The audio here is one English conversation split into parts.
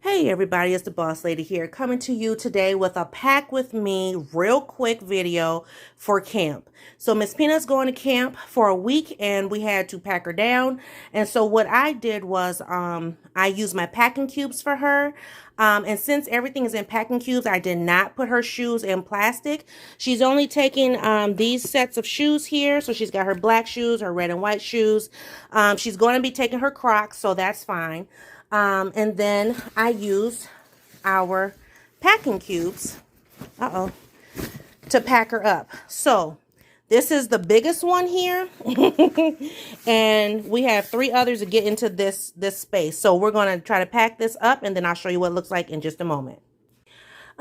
Hey everybody, it's the Boss Lady here, coming to you today with a pack with me real quick video for camp. So Miss Peanut's going to camp for a week and we had to pack her down. And so what I did was I used my packing cubes for her. And since everything is in packing cubes, I did not put her shoes in plastic. She's only taking these sets of shoes here. So she's got her black shoes, her red and white shoes. She's going to be taking her Crocs, so that's fine. And then I used our packing cubes, to pack her up. So this is the biggest one here, and we have 3 others to get into this space. So we're going to try to pack this up, and then I'll show you what it looks like in just a moment.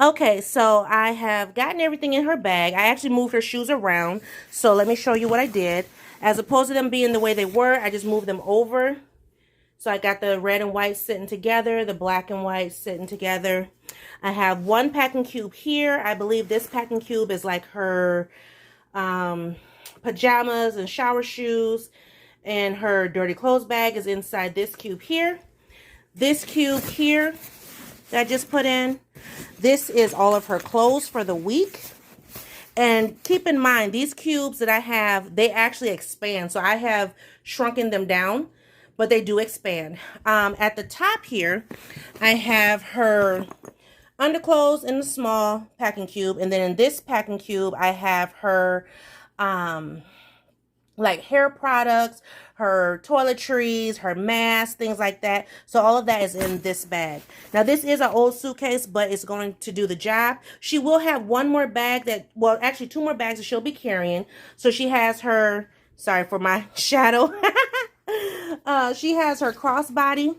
Okay, so I have gotten everything in her bag. I actually moved her shoes around, so let me show you what I did. As opposed to them being the way they were, I just moved them over. So I got the red and white sitting together, the black and white sitting together. I have one packing cube here. I believe this packing cube is like her pajamas and shower shoes. And her dirty clothes bag is inside this cube here. This cube here that I just put in, this is all of her clothes for the week. And keep in mind, these cubes that I have, they actually expand. So I have shrunken them down, but they do expand. At the top here, I have her underclothes in the small packing cube. And then in this packing cube, I have her like hair products, her toiletries, her masks, things like that. So all of that is in this bag. Now this is an old suitcase, but it's going to do the job. She will have one more bag that, well, actually 2 more bags that she'll be carrying. So she has her, sorry for my shadow. She has her crossbody,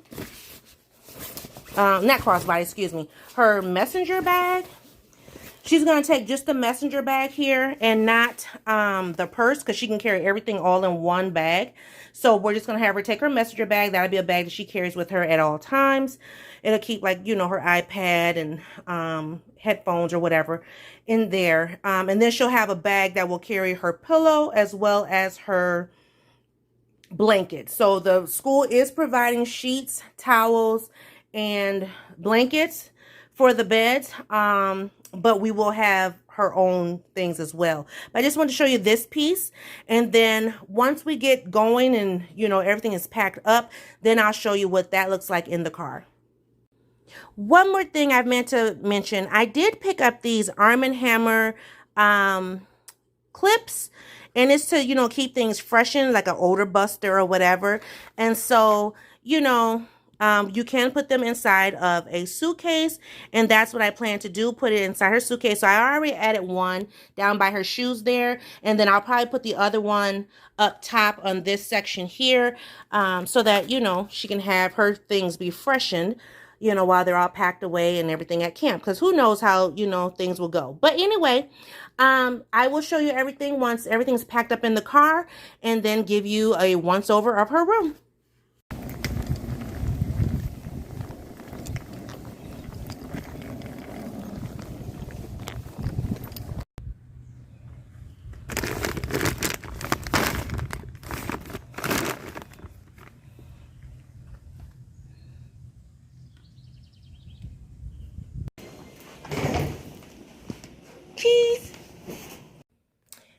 not crossbody, excuse me, her messenger bag. She's going to take just the messenger bag here and not the purse, because she can carry everything all in one bag. So we're just going to have her take her messenger bag. That'll be a bag that she carries with her at all times. It'll keep, like, you know, her iPad and headphones or whatever in there. And then she'll have a bag that will carry her pillow as well as her blankets. So the school is providing sheets, towels, and blankets for the beds. But we will have her own things as well. But I just want to show you this piece. And then once we get going and, you know, everything is packed up, then I'll show you what that looks like in the car. One more thing I meant to mention. I did pick up these Arm & Hammer clips. And it's to, you know, keep things freshened, like an odor buster or whatever. And so, you know, you can put them inside of a suitcase, and that's what I plan to do, put it inside her suitcase. So I already added one down by her shoes there, and then I'll probably put the other one up top on this section here, so that, you know, she can have her things be freshened, you know, while they're all packed away and everything at camp, because who knows how, you know, things will go. But anyway, I will show you everything once everything's packed up in the car, and then give you a once over of her room. Cheese.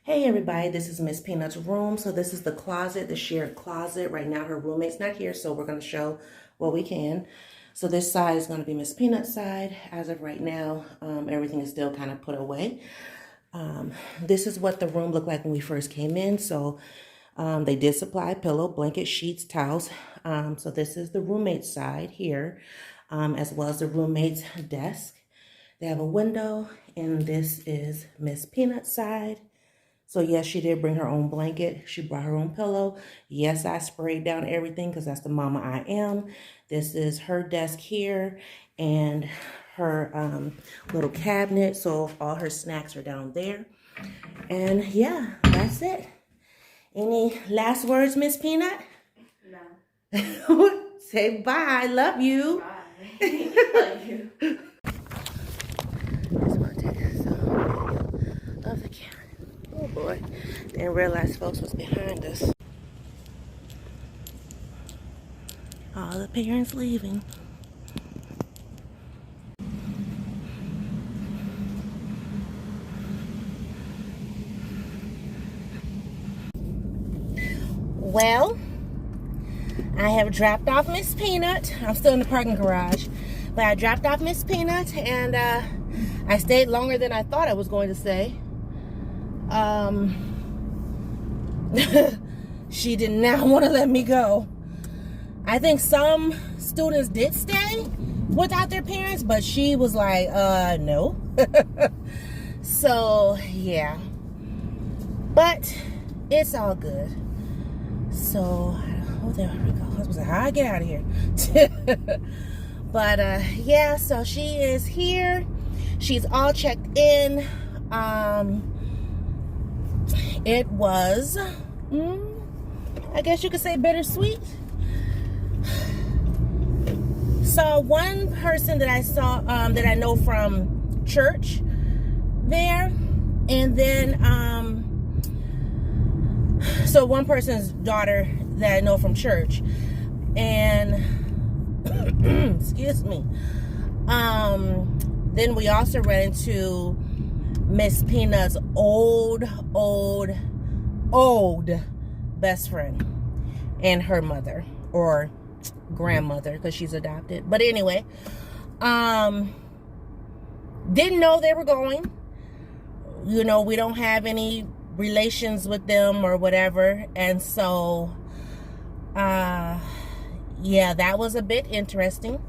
Hey everybody, this is Miss Peanut's room. So this is the closet, the shared closet. Right now her roommate's not here, so we're going to show what we can. So this side is going to be Miss Peanut's side. As of right now, everything is still kind of put away. This is what the room looked like when we first came in. So they did supply pillow, blanket, sheets, towels. So this is the roommate's side here, as well as the roommate's desk. They have a window, and this is Miss Peanut's side. So yes, she did bring her own blanket. She brought her own pillow. Yes, I sprayed down everything because that's the mama I am. This is her desk here and her little cabinet. So all her snacks are down there. And yeah, that's it. Any last words, Miss Peanut? No. Say bye. Love you. Bye. Love you. Of the camera. Oh boy, didn't realize folks was behind us. All the parents leaving. Well, I have dropped off Miss Peanut. I'm still in the parking garage. But I dropped off Miss Peanut, and I stayed longer than I thought I was going to stay. She did not want to let me go. I think some students did stay without their parents, but she was like, no. So, yeah. But it's all good. So, oh, there we go. I was like, how I get out of here? But, yeah, so she is here. She's all checked in. It was, I guess you could say bittersweet. So one person that I saw, that I know from church there, and then, so one person's daughter that I know from church, and, excuse me, then we also ran into Miss Peanut's old best friend and her mother, or grandmother, because she's adopted. But anyway, didn't know they were going. You know, we don't have any relations with them or whatever, and so yeah, that was a bit interesting.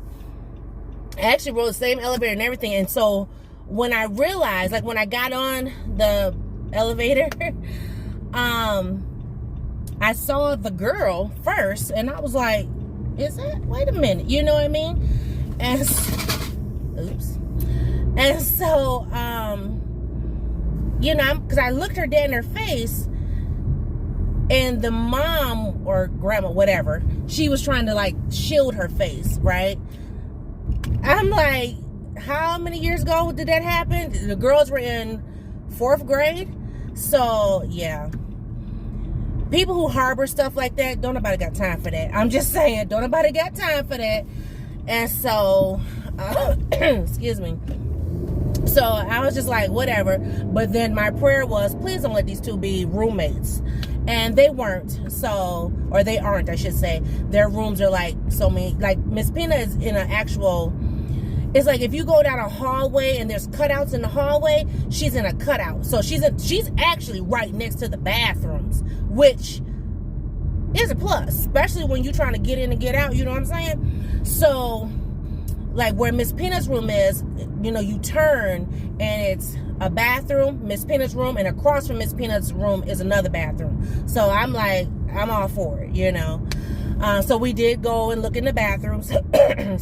I actually rode the same elevator and everything, and so when I realized, like when I got on the elevator, I saw the girl first, and I was like, is that, wait a minute, you know what I mean? And oops. And so, you know, because I looked her dead in her face, and the mom or grandma, whatever, she was trying to like shield her face, right? I'm like, how many years ago did that happen? The girls were in 4th grade. So, yeah. People who harbor stuff like that, don't nobody got time for that. I'm just saying, don't nobody got time for that. And so, excuse me. So, I was just like, whatever. But then my prayer was, please don't let these two be roommates. And they weren't. So, or they aren't, I should say. Their rooms are like so many. Like, Miss Peanut is in an actual... It's like if you go down a hallway and there's cutouts in the hallway, she's in a cutout. So she's actually right next to the bathrooms, which is a plus, especially when you're trying to get in and get out, you know what I'm saying? So, like where Miss Peanut's room is, you know, you turn and it's a bathroom, Miss Peanut's room, and across from Miss Peanut's room is another bathroom. So I'm like, I'm all for it, you know? So we did go and look in the bathrooms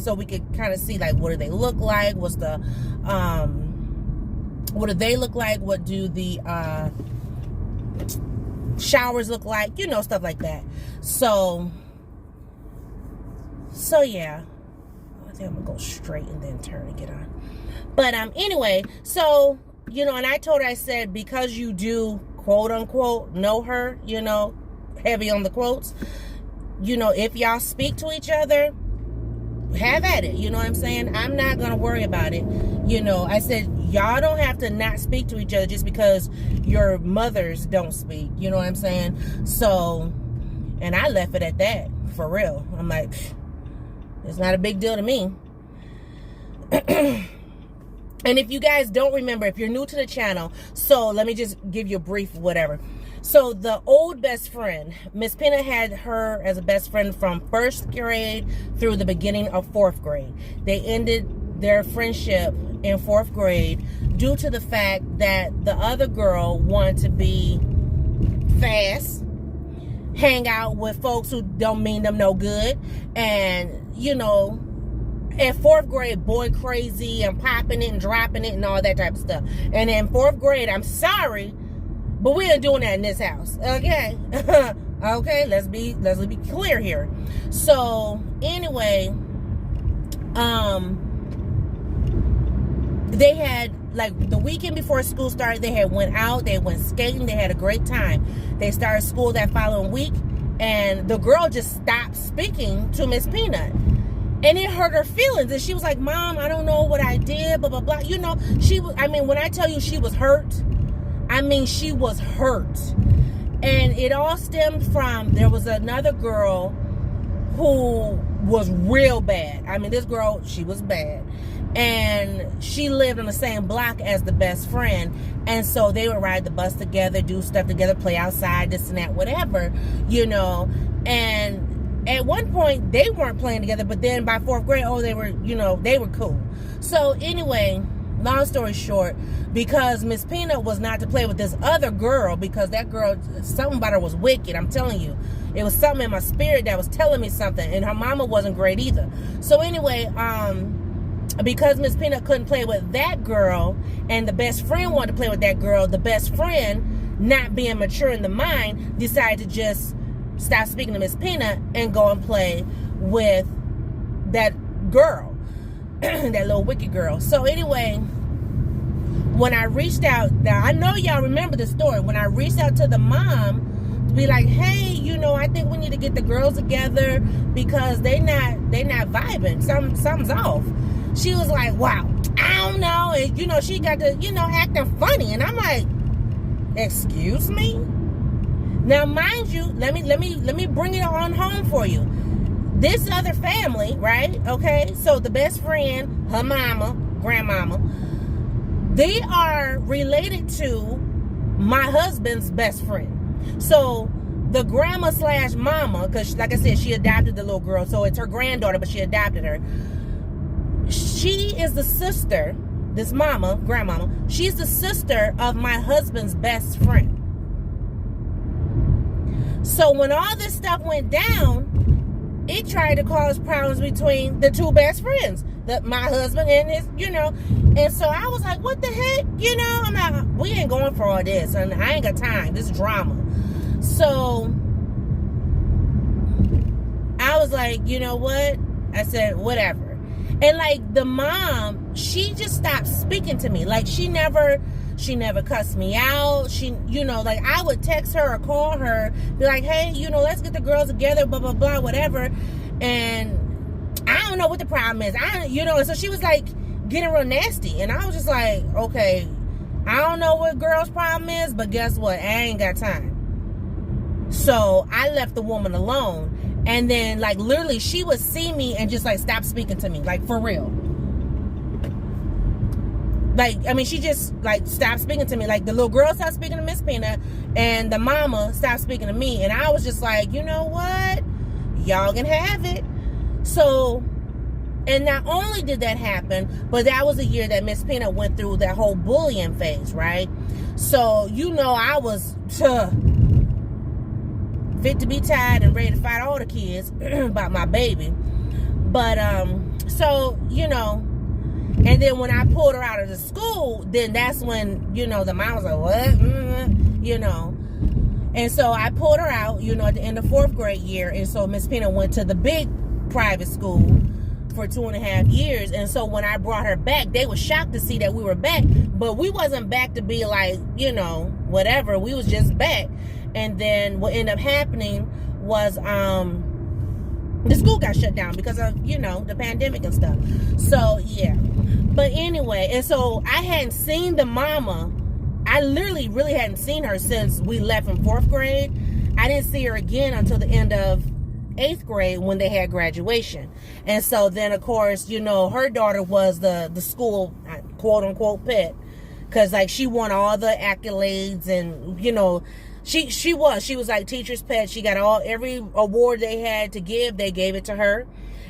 so we could kind of see, like, what do they look like? What's the, what do they look like? What do the showers look like? You know, stuff like that. So yeah. I think I'm going to go straight and then turn and get on. But anyway, so, you know, and I told her, I said, because you do, quote unquote, know her, you know, heavy on the quotes, you know, if y'all speak to each other, have at it. You know what I'm saying? I'm not going to worry about it. You know, I said, y'all don't have to not speak to each other just because your mothers don't speak. You know what I'm saying? So, and I left it at that, for real. I'm like, it's not a big deal to me. And if you guys don't remember, if you're new to the channel, so let me just give you a brief whatever. So the old best friend, Miss Peanut had her as a best friend from 1st grade through the beginning of 4th grade. They ended their friendship in 4th grade due to the fact that the other girl wanted to be fast, hang out with folks who don't mean them no good, and, you know, at 4th grade, boy crazy and popping it and dropping it and all that type of stuff. And in 4th grade, I'm sorry, but we ain't doing that in this house, okay? Okay, let's be clear here. So anyway, they had, like, the weekend before school started, they had went out, they went skating, they had a great time. They started school that following week, and the girl just stopped speaking to Miss Peanut. And it hurt her feelings. And she was like, Mom, I don't know what I did, blah, blah, blah. You know, she was, I mean, when I tell you she was hurt, I mean, she was hurt. And it all stemmed from, there was another girl who was real bad. I mean, this girl, she was bad. And she lived on the same block as the best friend. And so they would ride the bus together, do stuff together, play outside, this and that, whatever, you know. And at one point, they weren't playing together. But then by 4th grade, oh, they were, you know, they were cool. So anyway, long story short, because Miss Peanut was not to play with this other girl, because that girl, something about her was wicked, I'm telling you. It was something in my spirit that was telling me something, and her mama wasn't great either. So anyway, because Miss Peanut couldn't play with that girl, and the best friend wanted to play with that girl, the best friend, not being mature in the mind, decided to just stop speaking to Miss Peanut and go and play with that girl, that little wicked girl. So anyway, when I reached out, now I know y'all remember the story, when I reached out to the mom to be like, hey, you know, I think we need to get the girls together because they not vibing. Something's off. She was like, wow, I don't know. And, you know, she got to, you know, acting funny. And I'm like, excuse me? Now, mind you, let me bring it on home for you. This other family, right? Okay. So the best friend, her mama, grandmama, they are related to my husband's best friend. So the grandma / mama, because like I said, she adopted the little girl. So it's her granddaughter, but she adopted her. She is the sister, this mama, grandmama, she's the sister of my husband's best friend. So when all this stuff went down, it tried to cause problems between the two best friends, my husband and his, you know. And so I was like, what the heck? You know, I'm like, we ain't going for all this. And I ain't got time. This is drama. So I was like, you know what? I said, whatever. And like the mom, she just stopped speaking to me. Like she never cussed me out. She, you know, like I would text her or call her, be like, hey, you know, let's get the girls together, blah, blah, blah, whatever. And I don't know what the problem is. You know, so she was like getting real nasty. And I was just like, okay, I don't know what girl's problem is, but guess what? I ain't got time. So I left the woman alone. And then, like, literally, she would see me and just, like, stop speaking to me. Like, for real. Like, I mean, she just, like, stopped speaking to me. Like, the little girl stopped speaking to Miss Peanut. And the mama stopped speaking to me. And I was just like, you know what? Y'all can have it. So, and not only did that happen, but that was the year that Miss Peanut went through that whole bullying phase, right? So, you know, I was fit to be tied and ready to fight all the kids about my baby. But so, you know, and then when I pulled her out of the school, then that's when, you know, the mom was like, what? You know. And so I pulled her out, you know, at the end of 4th grade year. And so Miss Peanut went to the big private school for 2.5 years. And so when I brought her back, they were shocked to see that we were back. But we wasn't back to be like, you know, whatever. We was just back. And then what ended up happening was the school got shut down because of, you know, the pandemic and stuff. So, yeah. But anyway, and so I hadn't seen the mama. I literally really hadn't seen her since we left in 4th grade. I didn't see her again until the end of 8th grade when they had graduation. And so then, of course, you know, her daughter was the school, quote unquote, pet. Because, like, she won all the accolades and, you know, She was like teacher's pet. She got every award they had to give, they gave it to her.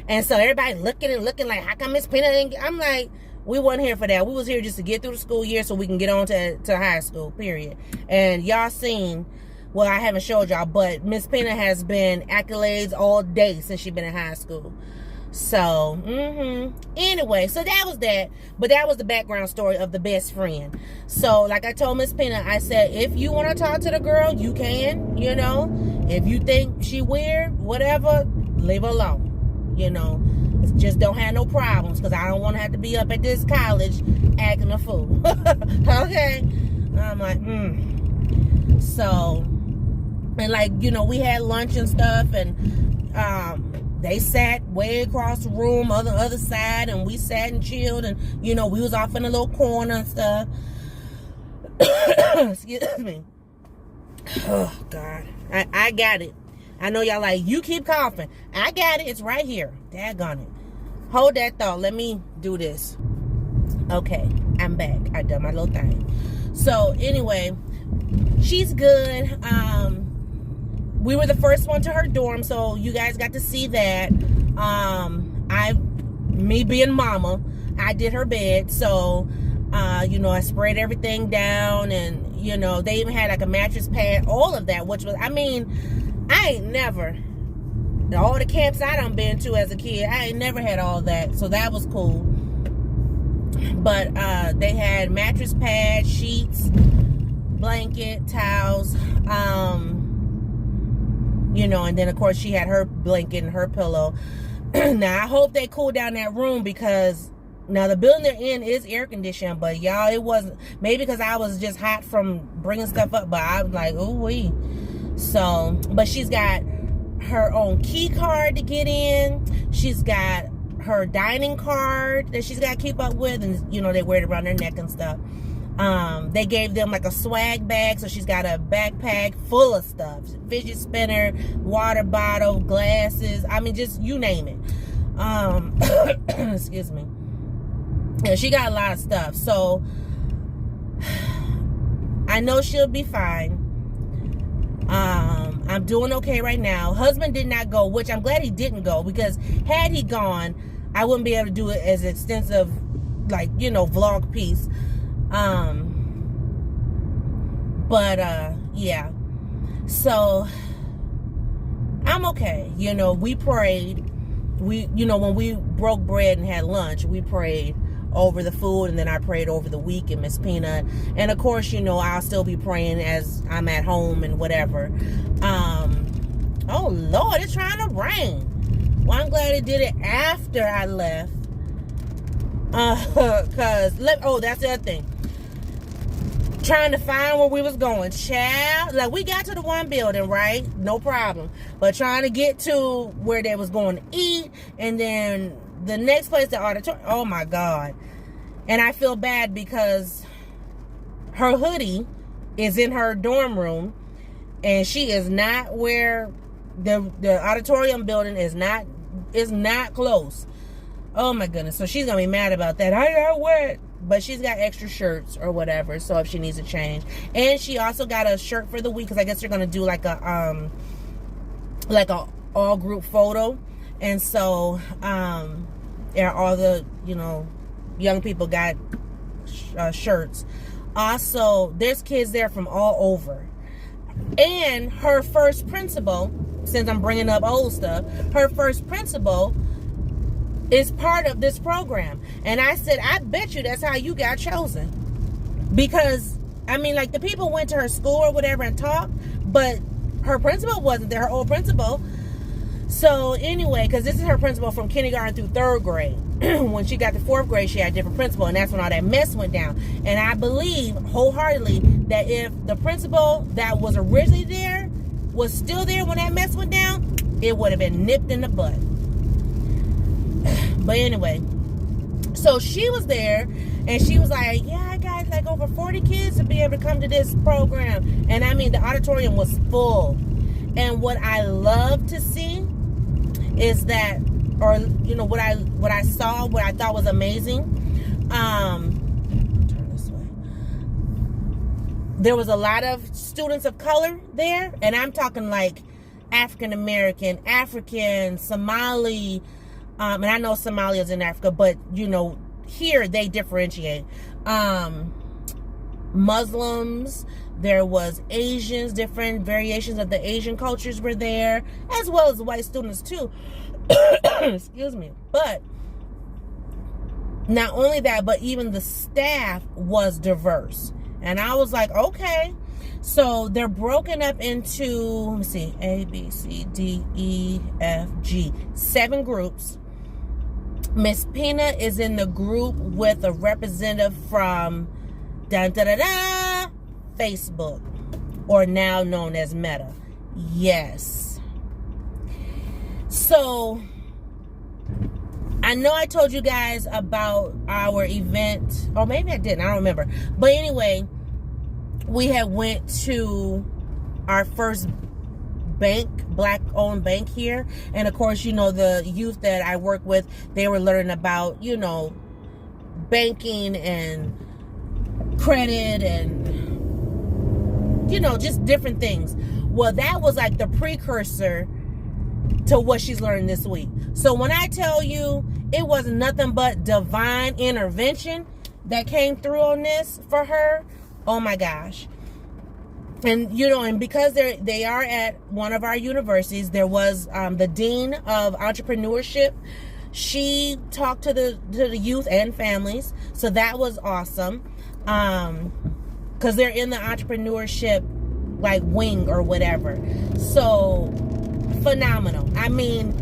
And so everybody looking like, how come Miss Peanut didn't get? I'm like, we wasn't here for that. We was here just to get through the school year so we can get on to high school, period. And y'all seen, well, I haven't showed y'all, but Miss Peanut has been accolades all day since she's been in high school. So, anyway, so that was that. But that was the background story of the best friend. So, like I told Miss Peanut, I said, if you want to talk to the girl, you can, you know. If you think she weird, whatever, leave her alone. You know, just don't have no problems, because I don't want to have to be up at this college acting a fool. Okay? I'm like, So, and like, you know, we had lunch and stuff, and they sat way across the room, other side, and we sat and chilled, and, you know, we was off in a little corner and stuff. Excuse me. Oh, God. I got it. I know y'all like, you keep coughing. I got it. It's right here. Daggone it. Hold that thought. Let me do this. Okay. I'm back. I done my little thing. So, anyway, she's good. We were the first one to her dorm, so you guys got to see that. Me being mama, I did her bed. So, you know, I sprayed everything down, and, you know, they even had like a mattress pad, all of that, which was, I mean, I ain't never, all the camps I done been to as a kid, I ain't never had all that. So that was cool. But they had mattress pad, sheets, blanket, towels, you know, and then of course she had her blanket and her pillow. Now I hope they cool down that room, because now the building they're in is air conditioned, but y'all, it wasn't, maybe because I was just hot from bringing stuff up, but I was like, ooh wee. So, but she's got her own key card to get in. She's got her dining card that she's got to keep up with, and you know, they wear it around their neck and stuff. They gave them like a swag bag, so she's got a backpack full of stuff: fidget spinner, water bottle, glasses, I mean, just you name it. Excuse me. Yeah, she got a lot of stuff, so I know she'll be fine. I'm doing okay right now. Husband did not go, which I'm glad he didn't go, because had he gone, I wouldn't be able to do it as extensive, like, you know, vlog piece. Yeah. So I'm okay. You know, we prayed. You know, when we broke bread and had lunch, we prayed over the food, and then I prayed over the week and Miss Peanut. And of course, you know, I'll still be praying as I'm at home and whatever. Oh Lord, it's trying to rain. Well, I'm glad it did it after I left. Oh, that's the other thing. Trying to find where we was going, child. Like, we got to the one building, right? No problem. But trying to get to where they was going to eat, and then the next place, the auditorium. Oh my God. And I feel bad because her hoodie is in her dorm room, and she is not where the auditorium building is not close. Oh my goodness. So she's gonna be mad about that. I got wet. But she's got extra shirts or whatever, so if she needs to change. And she also got a shirt for the week, because I guess they're gonna do like a all group photo. And so yeah, all the, you know, young people got shirts. Also, there's kids there from all over. And her first principal, since I'm bringing up old stuff, her first principal is part of this program. And I said, I bet you that's how you got chosen. Because, I mean, like, the people went to her school or whatever and talked, but her principal wasn't there, her old principal. So, anyway, because this is her principal from kindergarten through third grade. When she got to fourth grade, she had a different principal, and that's when all that mess went down. And I believe wholeheartedly that if the principal that was originally there was still there when that mess went down, it would have been nipped in the butt. But anyway, so she was there, and she was like, yeah, I got like over 40 kids to be able to come to this program. And I mean, the auditorium was full. And what I love to see is that, or, you know, what I saw, what I thought was amazing, turn this way. There was a lot of students of color there, and I'm talking like African American, African, Somali, and I know Somalia is in Africa, but, you know, here they differentiate. Muslims, there was Asians, different variations of the Asian cultures were there, as well as white students too. Excuse me. But not only that, but even the staff was diverse. And I was like, okay. So they're broken up into, let me see, A, B, C, D, E, F, G, 7 groups. Miss Pina is in the group with a representative from Facebook, or now known as Meta. Yes. So I know I told you guys about our event, or maybe I didn't, I don't remember. But anyway, we had went to our first bank, black-owned bank here. And of course, you know, the youth that I work with, they were learning about, you know, banking and credit and, you know, just different things. Well, that was like the precursor to what she's learning this week. So when I tell you it was nothing but divine intervention that came through on this for her, oh my gosh. And, you know, and because they are at one of our universities, there was the dean of entrepreneurship. She talked to the youth and families, so that was awesome. Because they're in the entrepreneurship like wing or whatever. So phenomenal. I mean,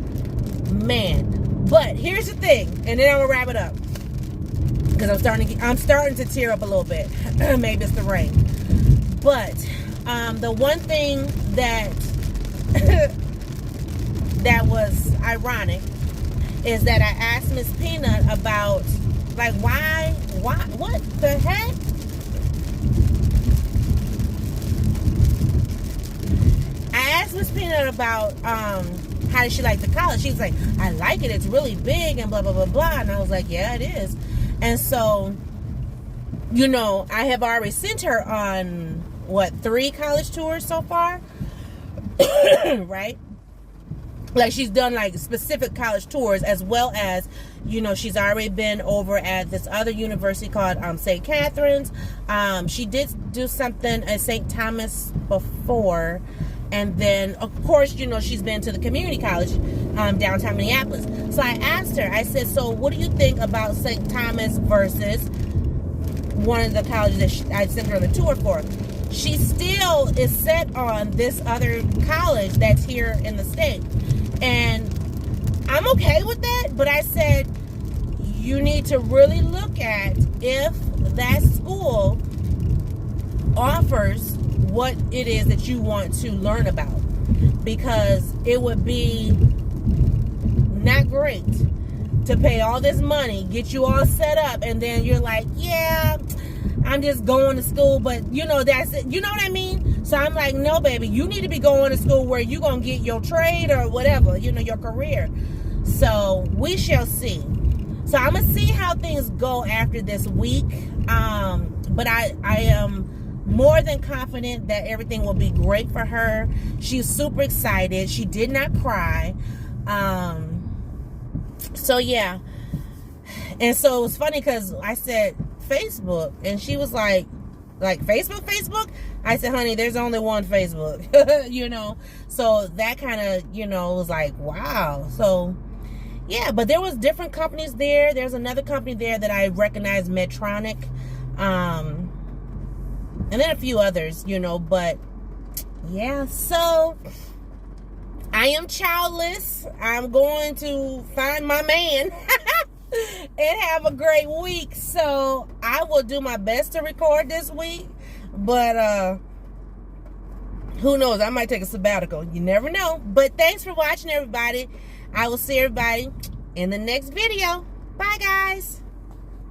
man. But here's the thing, and then I'm gonna wrap it up because I'm starting to tear up a little bit. Maybe it's the rain. But the one thing that that was ironic is that I asked Miss Peanut about, like, why, what the heck? I asked Miss Peanut about how did she like the college. She was like, I like it, it's really big and blah, blah, blah, blah. And I was like, yeah, it is. And so, you know, I have already sent her on, 3 college tours so far? Right? Like, she's done like specific college tours, as well as, you know, she's already been over at this other university called St. Catherine's. She did do something at St. Thomas before, and then of course, you know, she's been to the community college downtown Minneapolis. So I asked her, I said, so what do you think about St. Thomas versus one of the colleges that I sent her the tour for? She still is set on this other college that's here in the state. And I'm okay with that, but I said, you need to really look at if that school offers what it is that you want to learn about. Because it would be not great to pay all this money, get you all set up, and then you're like, yeah, I'm just going to school, but you know, that's it. You know what I mean? So I'm like, no, baby, you need to be going to school where you're going to get your trade or whatever, you know, your career. So we shall see. So I'm going to see how things go after this week. But I am more than confident that everything will be great for her. She's super excited. She did not cry. So yeah. And so it was funny because I said Facebook, and she was like Facebook? I said, honey, there's only one Facebook. You know, so that kind of, you know, was like, wow. So yeah, but there was different companies there. There's another company there that I recognize, Medtronic, and then a few others, you know. But yeah, so I am childless. I'm going to find my man and have a great week. So I will do my best to record this week, but who knows, I might take a sabbatical. You never know. But thanks for watching, everybody. I will see everybody in the next video. Bye, guys.